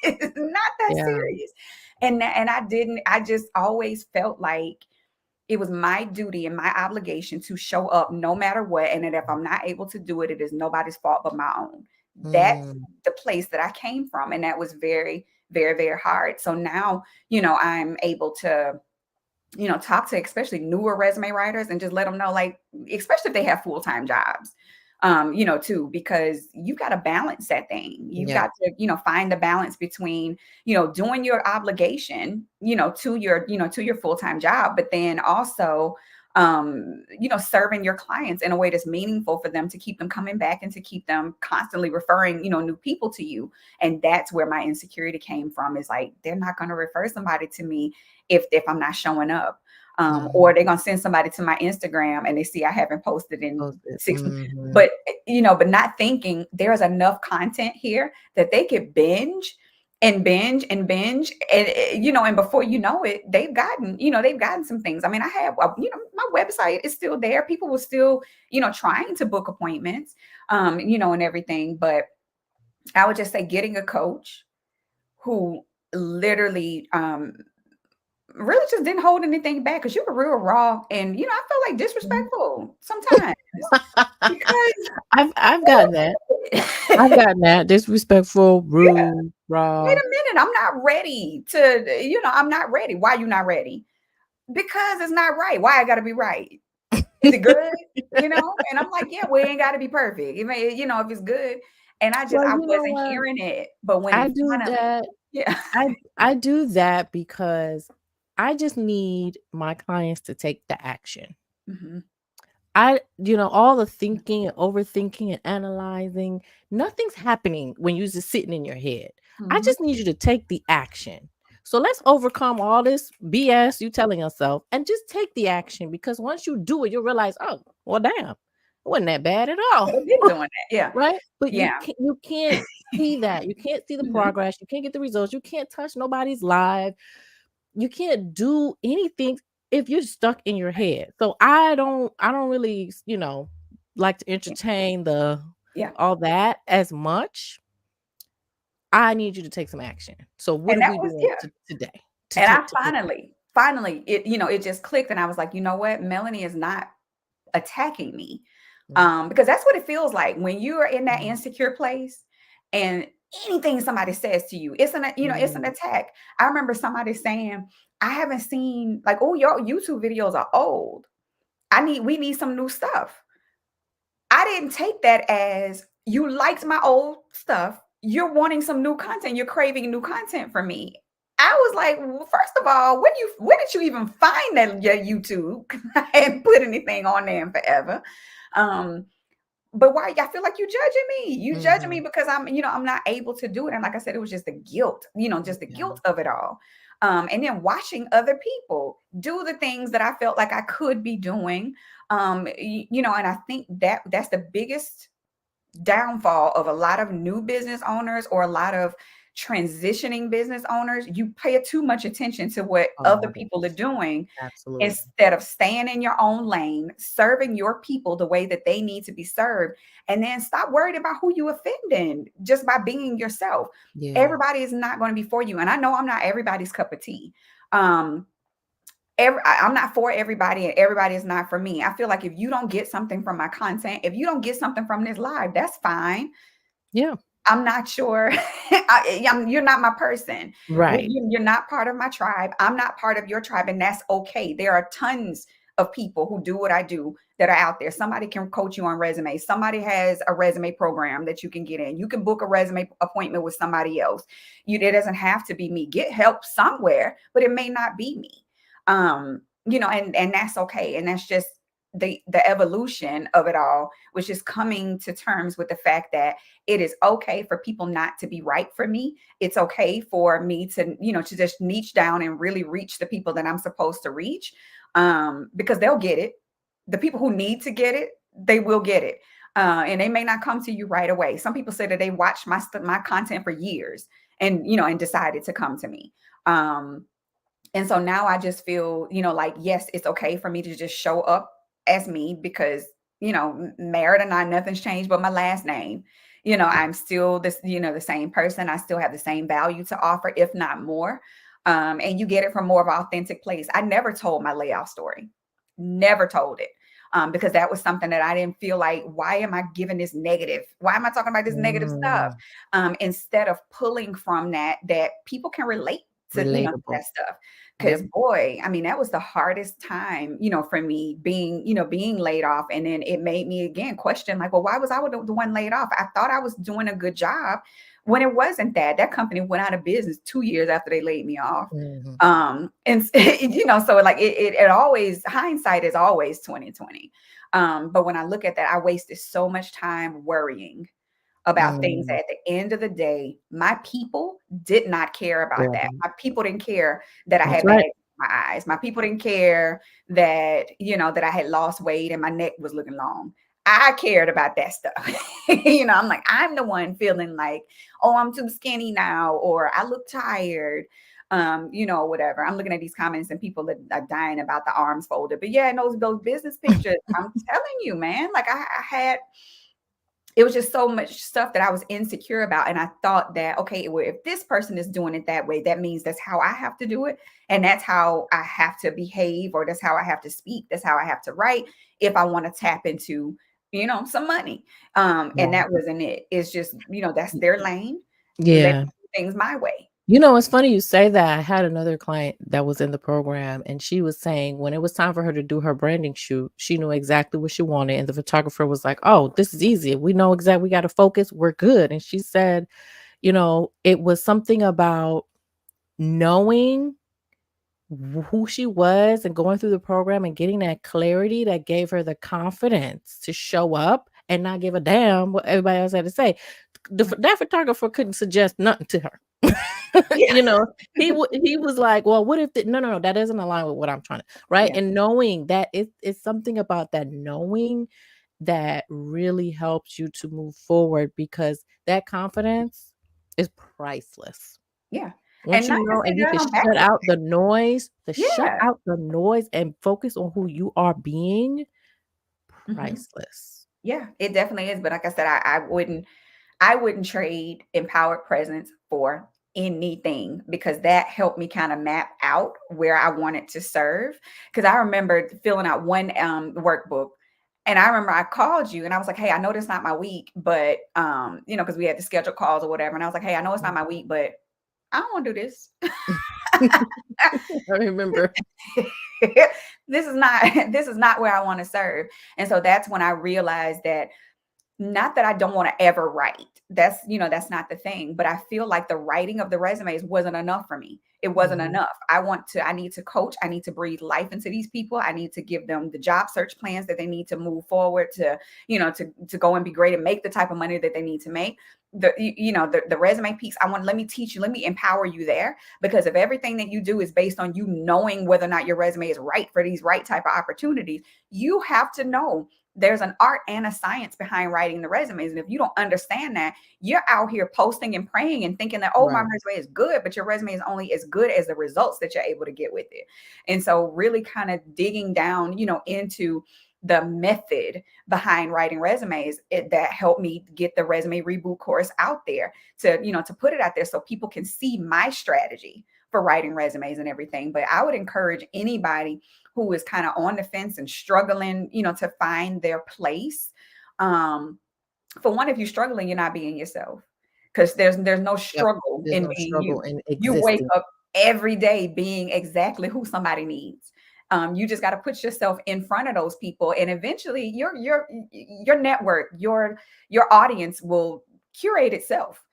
S1: It's not that
S2: Yeah.
S1: serious. And I just always felt like it was my duty and my obligation to show up no matter what. And that if I'm not able to do it, it is nobody's fault but my own. That's
S2: Mm.
S1: the place that I came from. And that was very, very, very hard. So now, I'm able to, talk to especially newer resume writers and just let them know, like, especially if they have full-time jobs, too, because you got to balance that thing. You've
S2: Yeah.
S1: got to, find the balance between, doing your obligation, to your full-time job, but then also, serving your clients in a way that's meaningful for them to keep them coming back and to keep them constantly referring, new people to you. And that's where my insecurity came from, is like, they're not going to refer somebody to me if I'm not showing up. Or
S2: Mhm.
S1: they're gonna send somebody to my Instagram and they see I haven't posted in
S2: Post it.
S1: 6 months.
S2: Mhm.
S1: But not thinking there's enough content here that they could binge and binge and binge, and before you know it, they've gotten some things. I mean, I have, my website is still there. People were still, trying to book appointments, and everything. But I would just say getting a coach who literally really just didn't hold anything back, because you were real raw, and I felt like
S2: Mhm.
S1: disrespectful sometimes because
S2: I've gotten that. I've gotten that. Disrespectful,
S1: yeah,
S2: rude,
S1: wait
S2: raw.
S1: a minute, I'm not ready to, I'm not ready. Why you not ready? Because it's not right. Why I gotta be right? Is it good? And I'm like, yeah, we ain't gotta be perfect. If it's good. And
S2: Well,
S1: I
S2: you know
S1: wasn't
S2: what?
S1: hearing it. But when
S2: I
S1: it
S2: do
S1: finally,
S2: that.
S1: yeah.
S2: I do that because I just need my clients to take the action.
S1: Mhm.
S2: All the thinking and overthinking and analyzing, nothing's happening when you're just sitting in your head. I
S1: Mhm.
S2: just need you to take the action. So let's overcome all this BS you telling yourself and just take the action, because once you do it, you'll realize, oh, well, damn, it wasn't that bad at all.
S1: I've been doing that. Yeah.
S2: Right? But you
S1: Yeah.
S2: can't you can't see that. You can't see the
S1: Mhm.
S2: progress. You can't get the results. You can't touch nobody's life. You can't do anything if you're stuck in your head. So I don't really, like to
S1: Yeah.
S2: entertain the
S1: Yeah.
S2: all that as much. I need you to take some action. So what
S1: And
S2: are
S1: that
S2: we
S1: was,
S2: doing
S1: yeah.
S2: today to
S1: And
S2: take
S1: I
S2: to take
S1: finally, it just clicked, and I was like, you know what? Melanie is not attacking me.
S2: Mm,
S1: Because that's what it feels like when you are in that
S2: mm,
S1: insecure place, and anything somebody says to you, it's an
S2: mm.
S1: attack. I remember somebody saying, I haven't seen, like, oh, your YouTube videos are old. We need some new stuff. I didn't take that as you liked my old stuff. You're wanting some new content. You're craving new content from me. I was like, well, first of all, when did you even find that your YouTube? 'Cause I hadn't put anything on there in forever. Um, but why? I feel like you judging me. You judging me
S2: Mhm.
S1: because I'm not able to do it. And like I said, it was just the guilt, just the
S2: Yeah.
S1: guilt of it all. And then watching other people do the things that I felt like I could be doing. And I think that's the biggest downfall of a lot of new business owners, or a lot of transitioning business owners. You pay too much attention to what other people are
S2: Always.
S1: doing,
S2: Absolutely.
S1: instead of staying in your own lane, serving your people the way that they need to be served. And then stop worried about who you offending just by being yourself.
S2: Yeah.
S1: Everybody is not going to be for you. And I know I'm not everybody's cup of tea. Um, I'm not for everybody, and everybody is not for me. I feel like if you don't get something from my content, if you don't get something from this live, that's fine.
S2: Yeah.
S1: I'm not sure. You're not my person.
S2: Right.
S1: You're not part of my tribe. I'm not part of your tribe, and that's okay. There are tons of people who do what I do that are out there. Somebody can coach you on resumes. Somebody has a resume program that you can get in. You can book a resume appointment with somebody else. It doesn't have to be me. Get help somewhere, but it may not be me. And that's okay. And that's just the evolution of it all, which is coming to terms with the fact that it is okay for people not to be right for me. It's okay for me to, to just niche down and really reach the people that I'm supposed to reach, because they'll get it. The people who need to get it, they will get it. And they may not come to you right away. Some people say that they watched my content for years and, and decided to come to me. And so now I just feel, like, yes, it's okay for me to just show up as me because, married and I, nothing's changed but my last name. I'm still this, the same person. I still have the same value to offer, if not more. And you get it from more of an authentic place. I never told my layoff story, never told it. Because that was something that I didn't feel like, why am I giving this negative? Why am I talking about this negative stuff?
S2: Mm,
S1: Instead of pulling from that people can relate to, to
S2: relatable.
S1: that stuff. Because
S2: Yep.
S1: boy, I mean, that was the hardest time, for me being laid off. And then it made me again question, like, well, why was I the one laid off? I thought I was doing a good job when it wasn't that. That company went out of business 2 years after they laid me off.
S2: Mhm.
S1: And so like it always, hindsight is always 2020. But when I look at that, I wasted so much time worrying about things that
S2: Mm,
S1: at the end of the day, my people did not care about that.
S2: yeah,
S1: My people didn't care that I
S2: that's
S1: had
S2: right.
S1: bags in my eyes. My people didn't care that, that I had lost weight and my neck was looking long. I cared about that stuff. I'm like, I'm the one feeling like, oh, I'm too skinny now, or I look tired. Whatever. I'm looking at these comments and people that are dying about the arms folded. But yeah, and those business pictures, I'm telling you, man, like I had, it was just so much stuff that I was insecure about. And I thought that, okay, well, if this person is doing it that way, that means that's how I have to do it. And that's how I have to behave, or that's how I have to speak. That's how I have to write if I want to tap into, some money. And
S2: Right.
S1: that wasn't it. It's just, that's their lane. Let
S2: Yeah.
S1: me do things my way.
S2: It's funny you say that. I had another client that was in the program, and she was saying when it was time for her to do her branding shoot, she knew exactly what she wanted. And the photographer was like, "Oh, this is easy. We know exactly. We got to focus. We're good." And she said, it was something about knowing who she was and going through the program and getting that clarity that gave her the confidence to show up and not give a damn what everybody else had to say. That photographer couldn't suggest nothing to her.
S1: Yeah.
S2: You know, he was like, "Well, what if no, no, no, that doesn't align with what I'm trying to," right?
S1: Yeah.
S2: And knowing that it's something about that knowing that really helps you to move forward because that confidence is priceless.
S1: Yeah. And
S2: Once you
S1: not to
S2: know
S1: say
S2: and you
S1: that I
S2: can
S1: don't back
S2: shut
S1: it up.
S2: out the noise,
S1: Yeah.
S2: and focus on who you are being,
S1: Mhm.
S2: priceless.
S1: Yeah, it definitely is. But like I said, I wouldn't trade empowered presence for anything, because that helped me kind of map out where I wanted to serve. Because I remember filling out one workbook, and I remember I called you and I was like, "Hey, I know this not my week, but because we had to schedule calls or whatever." And I was like, "Hey, I know it's not my week, but I don't want to do this."
S2: I remember.
S1: This is not where I want to serve. And so that's when I realized that, not that I don't want to ever write. That's not the thing. But I feel like the writing of the resumes wasn't enough for me. It wasn't
S2: Mhm.
S1: enough. I need to coach. I need to breathe life into these people. I need to give them the job search plans that they need to move forward to go and be great and make the type of money that they need to make. The resume piece, let me teach you, let me empower you there. Because if everything that you do is based on you knowing whether or not your resume is right for these right type of opportunities, you have to know there's an art and a science behind writing the resumes. And if you don't understand that, you're out here posting and praying and thinking that, oh, my
S2: Right.
S1: resume is good, but your resume is only as good as the results that you're able to get with it. And so really kind of digging down, into the method behind writing resumes, that helped me get the resume reboot course out there, to put it out there so people can see my strategy for writing resumes and everything. But I would encourage anybody who is kind of on the fence and struggling, to find their place. Um, for one, if you're struggling, you're not being yourself, because there's no
S2: Yep.
S1: struggle
S2: There's
S1: in
S2: no
S1: being
S2: struggle
S1: you.
S2: in
S1: You wake
S2: existing.
S1: up every day being exactly who somebody needs. You just got to put yourself in front of those people, and eventually your network, your audience will curate itself.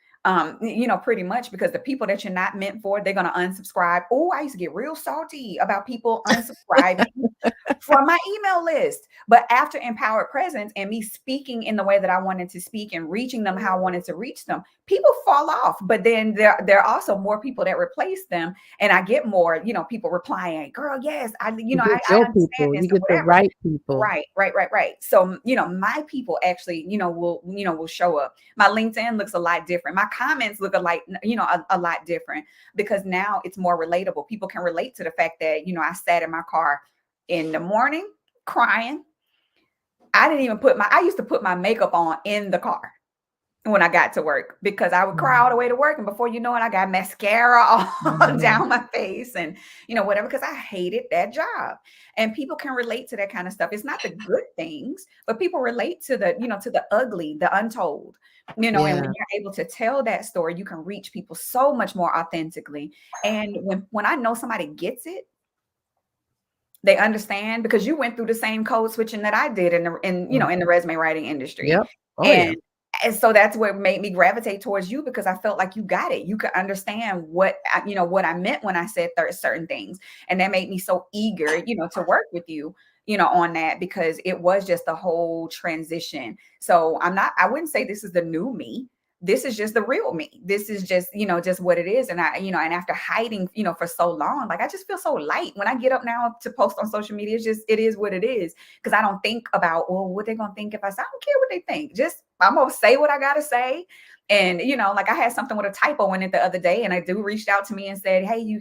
S1: Pretty much, because the people that you're not meant for, they're going to unsubscribe. Oh, I used to get real salty about people unsubscribing from my email list. But after Empowered Presence and me speaking in the way that I wanted to speak and reaching them how I wanted to reach them, people fall off. But then there are also more people that replace them. And I get more, people replying, girl, yes,
S2: You
S1: I
S2: get your
S1: understand
S2: people,
S1: this
S2: you
S1: or
S2: get the
S1: whatever.
S2: right people.
S1: Right. So, my people actually, will show up. My LinkedIn looks a lot different. My comments look a lot different, because now it's more relatable. People can relate to the fact that, I sat in my car in the morning crying. I used to put my makeup on in the car when I got to work, because I would cry all the way to work. And before you know it, I got mascara all
S2: Mhm.
S1: down my face and, whatever, because I hated that job. And people can relate to that kind of stuff. It's not the good things, but people relate to the ugly, the untold, and when
S2: Yeah.
S1: you're able to tell that story, you can reach people so much more authentically. And when I know somebody gets it, they understand, because you went through the same code switching that I did
S2: Mm.
S1: in the resume writing industry.
S2: Yep. Oh yeah.
S1: And so that's what made me gravitate towards you, because I felt like you got it. You could understand what I meant when I said certain things. And that made me so eager, to work with you, on that, because it was just a whole transition. So I wouldn't say this is the new me. This is just the real me. This is just, just what it is. And and after hiding, for so long, like, I just feel so light when I get up now to post on social media. It is what it is. Because I don't think about, well, what they're going to think if I say, I don't care what they think. Just, I'm going to say what I got to say. And, like, I had something with a typo in it the other day, and a dude reached out to me and said, hey, you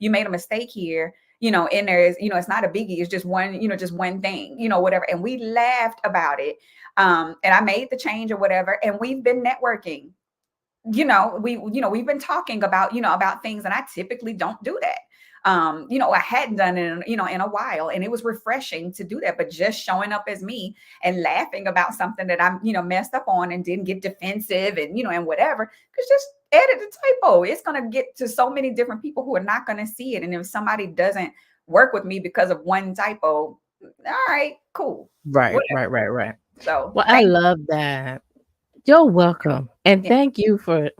S1: made a mistake here. And there's, it's not a biggie. It's just one thing, whatever. And we laughed about it. And I made the change or whatever. And we've been networking. We've been talking about things, and I typically don't do that. I hadn't done it in a while, and it was refreshing to do that. But just showing up as me and laughing about something that I'm, messed up on, and didn't get defensive and whatever, because just edit the typo. It's gonna get to so many different people who are not gonna see it. And if somebody doesn't work with me because of one typo, all right, cool,
S2: Right,
S1: whatever.
S2: right, right, right.
S1: So
S2: Well, I
S1: thank
S2: love that. You're welcome. And
S1: you.
S2: thank you for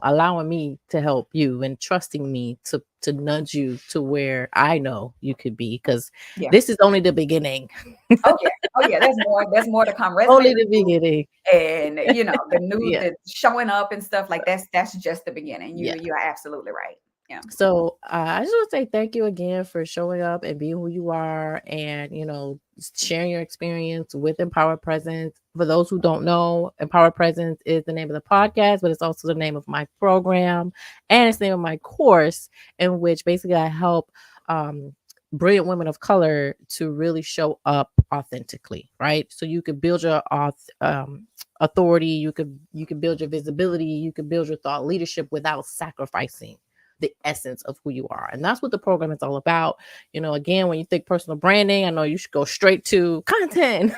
S2: allowing me to help you and trusting me to nudge you to where I know you could be, because
S1: Yeah.
S2: this is only the beginning.
S1: Oh yeah. Oh yeah. There's more to come. Resume
S2: Only the
S1: review
S2: beginning.
S1: and
S2: Yeah.
S1: the showing up and stuff like that's just the beginning.
S2: Yeah.
S1: You are absolutely right. Yeah.
S2: So I just want to say thank you again for showing up and being who you are, and sharing your experience with Empower Presence. For those who don't know, Empower Presence is the name of the podcast, but it's also the name of my program, and it's the name of my course, in which basically I help brilliant women of color to really show up authentically, right? So you could build your authority, you could build your visibility, you could build your thought leadership without sacrificing the essence of who you are. And that's what the program is all about. Again, when you think personal branding, I know you should go straight to content,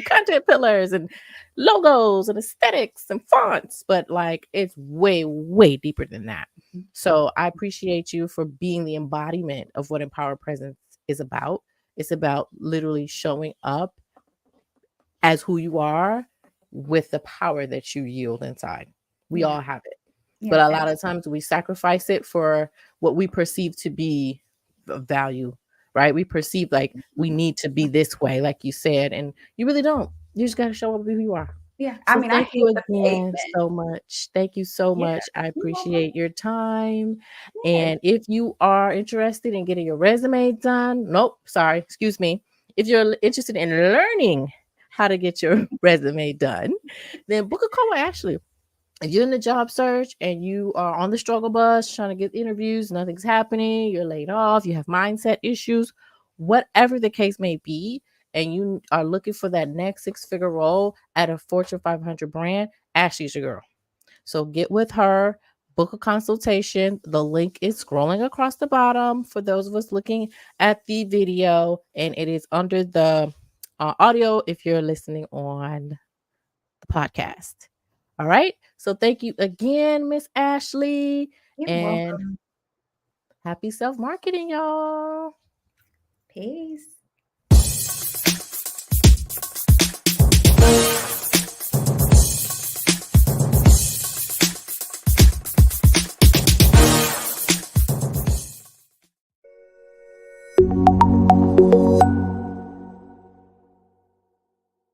S2: content pillars and logos and aesthetics and fonts, but like it's way, way deeper than that. So I appreciate you for being the embodiment of what Empower Presence is about. It's about literally showing up as who you are with the power that you yield inside. We
S1: Yeah.
S2: all have it. But
S1: Yeah.
S2: a lot of times we sacrifice it for what we perceive to be of value, right? We perceive like we need to be this way, like you said, and you really don't. You just got to show up who you are.
S1: Yeah. I
S2: So
S1: mean, I
S2: thank you
S1: hate the
S2: again
S1: pavement.
S2: so much. Thank you so
S1: Yeah.
S2: much. I
S1: You're welcome.
S2: appreciate your time.
S1: Yes.
S2: And if you are interested in getting your resume done, nope, sorry, excuse me. If you're interested in learning how to get your resume done, then book a call with Ashley. If you're in the job search and you are on the struggle bus trying to get interviews, nothing's happening, you're laid off, you have mindset issues, whatever the case may be, and you are looking for that next six-figure role at a Fortune 500 brand, Ashley's your girl. So get with her, book a consultation. The link is scrolling across the bottom for those of us looking at the video, and it is under the audio if you're listening on the podcast. All right. So thank you again, Miss Ashley,
S1: You're
S2: and
S1: welcome.
S2: happy self marketing, y'all.
S1: Peace.